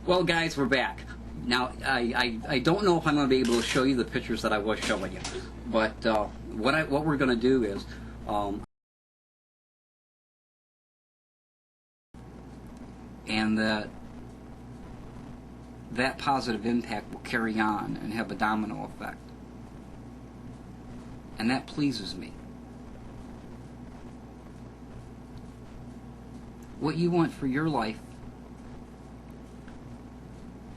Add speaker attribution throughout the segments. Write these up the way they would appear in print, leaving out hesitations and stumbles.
Speaker 1: Well, guys, we're back. Now, I don't know if I'm going to be able to show you the pictures that I was showing you, but what we're going to do is, and that positive impact will carry on and have a domino effect, and that pleases me. What you want for your life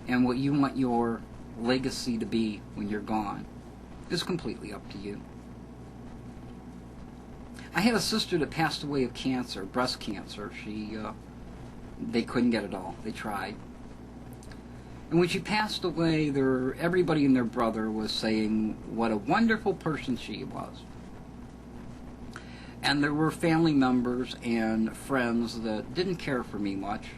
Speaker 1: and what you want your legacy to be when you're gone is completely up to you. I had a sister that passed away of cancer, breast cancer. They couldn't get it all. They tried. And when she passed away, everybody and their brother was saying what a wonderful person she was. And there were family members and friends that didn't care for me much,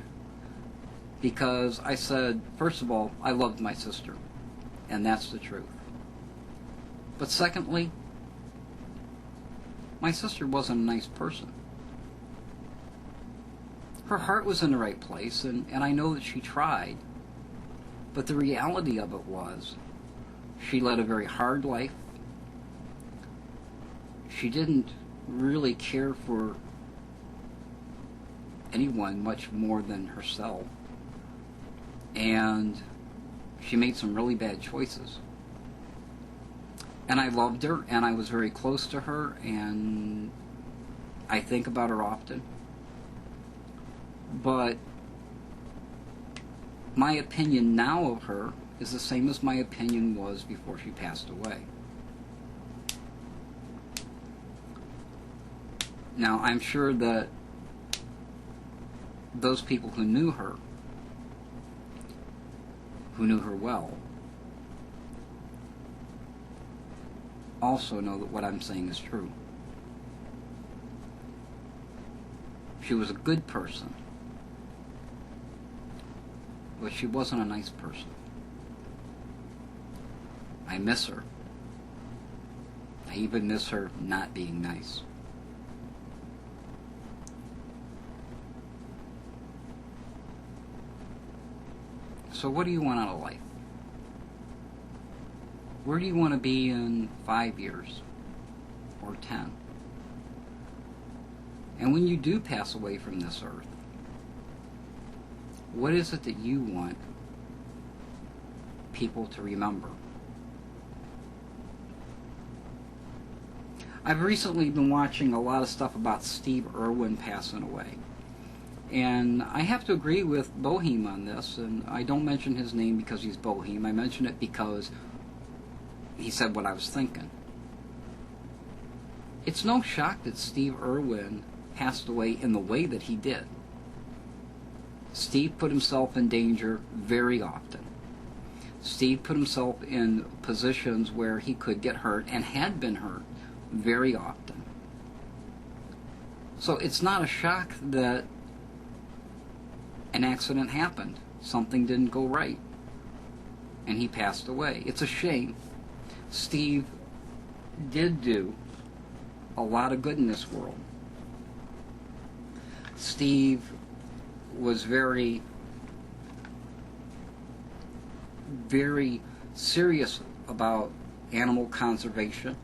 Speaker 1: because I said, first of all, I loved my sister, and that's the truth. But secondly, my sister wasn't a nice person. Her heart was in the right place, and I know that she tried, but the reality of it was, she led a very hard life. She didn't really care for anyone much more than herself. And she made some really bad choices. And I loved her, and I was very close to her, and I think about her often. But my opinion now of her is the same as my opinion was before she passed away. Now, I'm sure that those people who knew her well, also know that what I'm saying is true. She was a good person, but she wasn't a nice person. I miss her. I even miss her not being nice. So what do you want out of life? Where do you want to be in 5 years or 10? And when you do pass away from this earth, what is it that you want people to remember? I've recently been watching a lot of stuff about Steve Irwin passing away. And I have to agree with Bohem on this, and I don't mention his name because he's Bohem. I mention it because he said what I was thinking. It's no shock that Steve Irwin passed away in the way that he did. Steve put himself in danger very often. Steve put himself in positions where he could get hurt and had been hurt very often. So it's not a shock that an accident happened. Something didn't go right, and he passed away. It's a shame. Steve did do a lot of good in this world. Steve was very, very serious about animal conservation.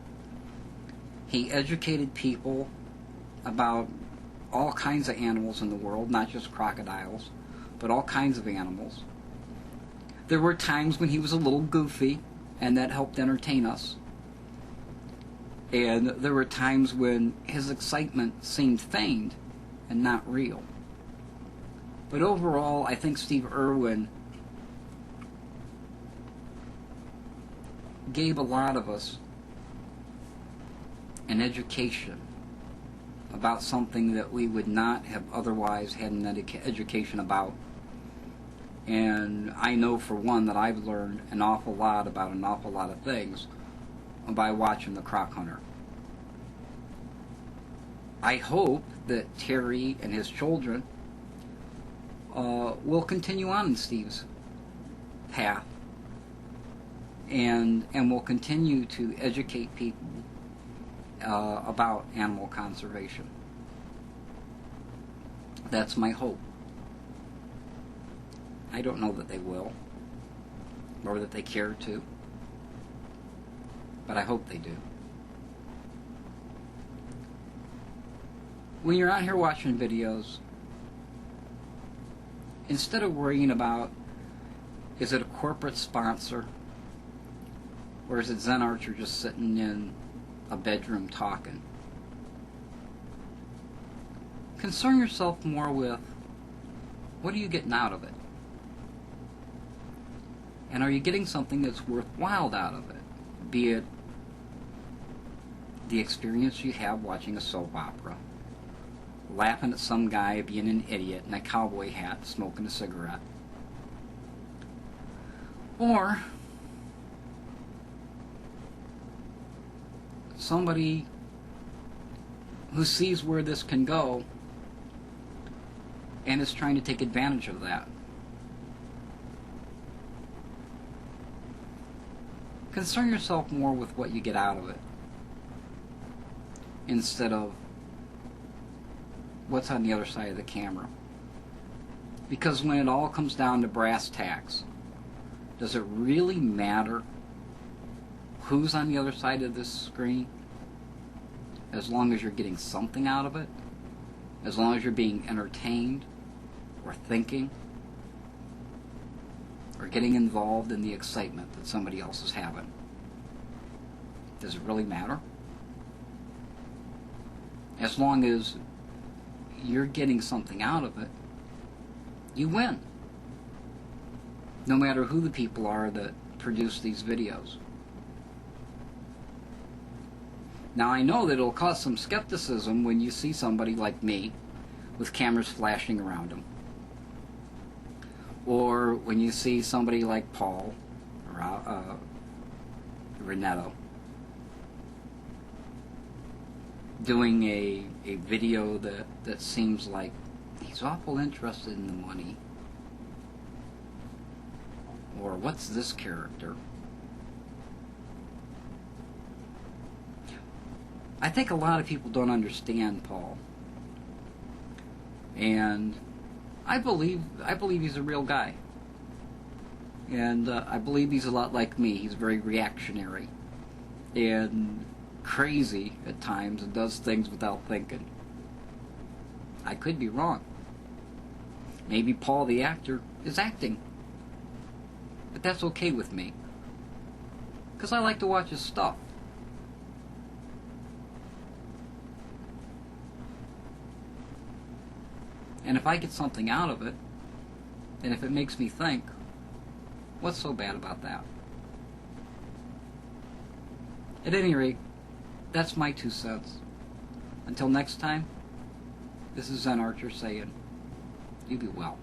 Speaker 1: He educated people about all kinds of animals in the world, not just crocodiles, but all kinds of animals. There were times when he was a little goofy, and that helped entertain us. And there were times when his excitement seemed feigned and not real. But overall, I think Steve Irwin gave a lot of us an education about something that we would not have otherwise had an education about. And I know for one that I've learned an awful lot about an awful lot of things by watching The Croc Hunter. I hope that Terry and his children will continue on in Steve's path and will continue to educate people about animal conservation. That's my hope. I don't know that they will, or that they care to, but I hope they do. When you're out here watching videos, instead of worrying about, is it a corporate sponsor, or is it Zen Archer just sitting in a bedroom talking, concern yourself more with, what are you getting out of it? And are you getting something that's worthwhile out of it? Be it the experience you have watching a soap opera, laughing at some guy being an idiot in a cowboy hat smoking a cigarette, or somebody who sees where this can go and is trying to take advantage of that. Concern yourself more with what you get out of it instead of what's on the other side of the camera. Because when it all comes down to brass tacks, does it really matter who's on the other side of this screen? As long as you're getting something out of it, as long as you're being entertained or thinking or getting involved in the excitement that somebody else is having. Does it really matter? As long as you're getting something out of it, you win. No matter who the people are that produce these videos. Now I know that it'll cause some skepticism when you see somebody like me with cameras flashing around them. Or when you see somebody like Paul or Renato doing a video that seems like he's awful interested in the money. Or what's this character? I think a lot of people don't understand Paul. And I believe he's a real guy. And I believe he's a lot like me. He's very reactionary and crazy at times and does things without thinking. I could be wrong. Maybe Paul the actor is acting. But that's okay with me. Because I like to watch his stuff. And if I get something out of it, and if it makes me think, what's so bad about that? At any rate, that's my 2 cents. Until next time, this is Zen Archer saying, you be well.